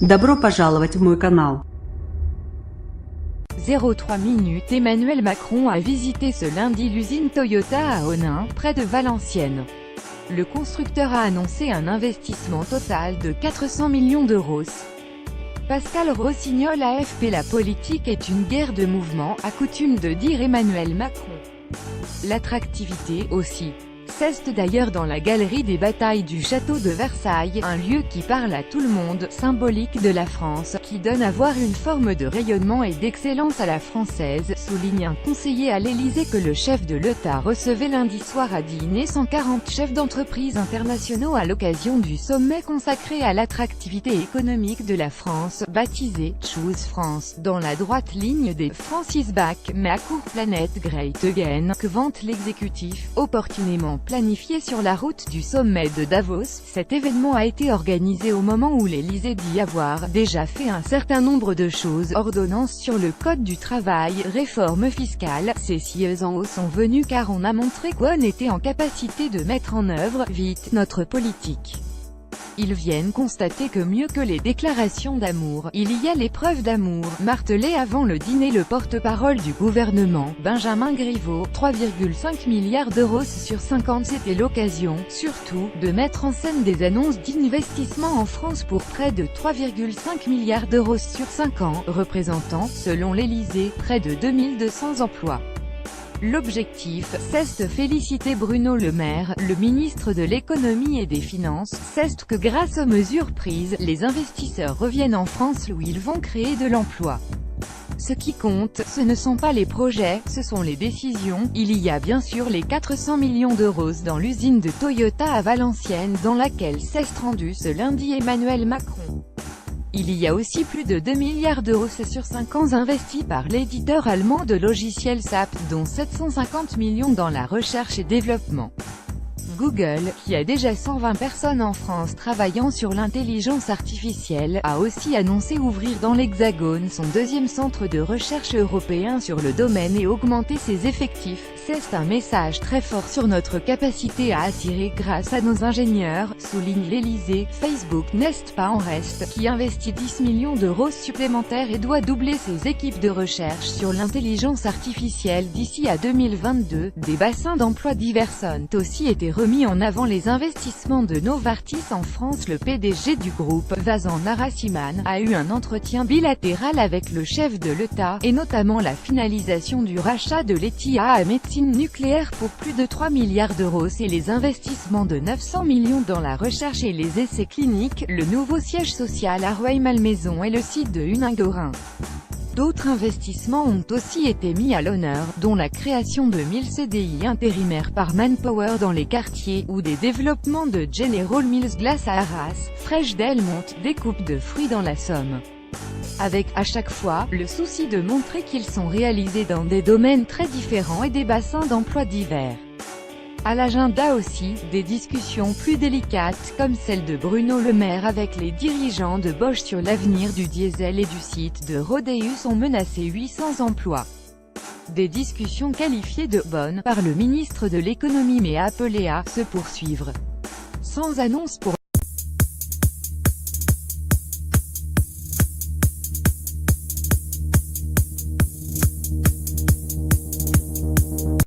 Добро пожаловать в мой канал. 03 minutes. Emmanuel Macron a visité ce lundi l'usine Toyota à Onnaing, près de Valenciennes. Le constructeur a annoncé un investissement total de 400 millions d'euros. Pascal Rossignol AFP. La politique est une guerre de mouvements, a coutume de dire Emmanuel Macron. L'attractivité, aussi. C'est d'ailleurs dans la galerie des batailles du château de Versailles, un lieu qui parle à tout le monde, symbolique de la France, qui donne à voir une forme de rayonnement et d'excellence à la française, souligne un conseiller à l'Élysée que le chef de l'État recevait lundi soir à dîner 140 chefs d'entreprise internationaux à l'occasion du sommet consacré à l'attractivité économique de la France, baptisé « Choose France », dans la droite ligne des « Francis Back, Make our planet great again » que vante l'exécutif, opportunément planifié sur la route du sommet de Davos. Cet événement a été organisé au moment où l'Élysée dit avoir déjà fait un certain nombre de choses, ordonnances sur le code du travail, réforme fiscale. Ces cieux en haut sont venus car on a montré qu'on était en capacité de mettre en œuvre, vite, notre politique. Ils viennent constater que mieux que les déclarations d'amour, il y a les preuves d'amour, martelé avant le dîner le porte-parole du gouvernement, Benjamin Griveaux. 3,5 milliards d'euros sur 50. C'était l'occasion, surtout, de mettre en scène des annonces d'investissement en France pour près de 3,5 milliards d'euros sur 5 ans, représentant, selon l'Élysée, près de 2200 emplois. L'objectif, c'est féliciter Bruno Le Maire, le ministre de l'économie et des finances, c'est que grâce aux mesures prises, les investisseurs reviennent en France où ils vont créer de l'emploi. Ce qui compte, ce ne sont pas les projets, ce sont les décisions. Il y a bien sûr les 400 millions d'euros dans l'usine de Toyota à Valenciennes dans laquelle s'est rendu ce lundi Emmanuel Macron. Il y a aussi plus de 2 milliards d'euros sur 5 ans investis par l'éditeur allemand de logiciels SAP, dont 750 millions dans la recherche et développement. Google, qui a déjà 120 personnes en France travaillant sur l'intelligence artificielle, a aussi annoncé ouvrir dans l'Hexagone son deuxième centre de recherche européen sur le domaine et augmenter ses effectifs. C'est un message très fort sur notre capacité à attirer grâce à nos ingénieurs, souligne l'Élysée. Facebook n'est pas en reste, qui investit 10 millions d'euros supplémentaires et doit doubler ses équipes de recherche sur l'intelligence artificielle d'ici à 2022. Des bassins d'emploi divers ont aussi été remis en avant. Les investissements de Novartis en France. Le PDG du groupe, Vasant Narasimhan, a eu un entretien bilatéral avec le chef de l'État, et notamment la finalisation du rachat de l'ETIA Médecine nucléaire pour plus de 3 milliards d'euros et les investissements de 900 millions dans la recherche et les essais cliniques, le nouveau siège social à Rueil-Malmaison et le site de Huningue-au-Rhin. D'autres investissements ont aussi été mis à l'honneur, dont la création de 1000 CDI intérimaires par Manpower dans les quartiers, ou des développements de General Mills Glace à Arras, Fresh Delmont, des coupes de fruits dans la Somme. Avec, à chaque fois, le souci de montrer qu'ils sont réalisés dans des domaines très différents et des bassins d'emploi divers. À l'agenda aussi, des discussions plus délicates, comme celle de Bruno Le Maire avec les dirigeants de Bosch sur l'avenir du diesel et du site de Rodéus ont menacé 800 emplois. Des discussions qualifiées de « bonnes » par le ministre de l'économie mais appelées à « se poursuivre ». Sans annonce pour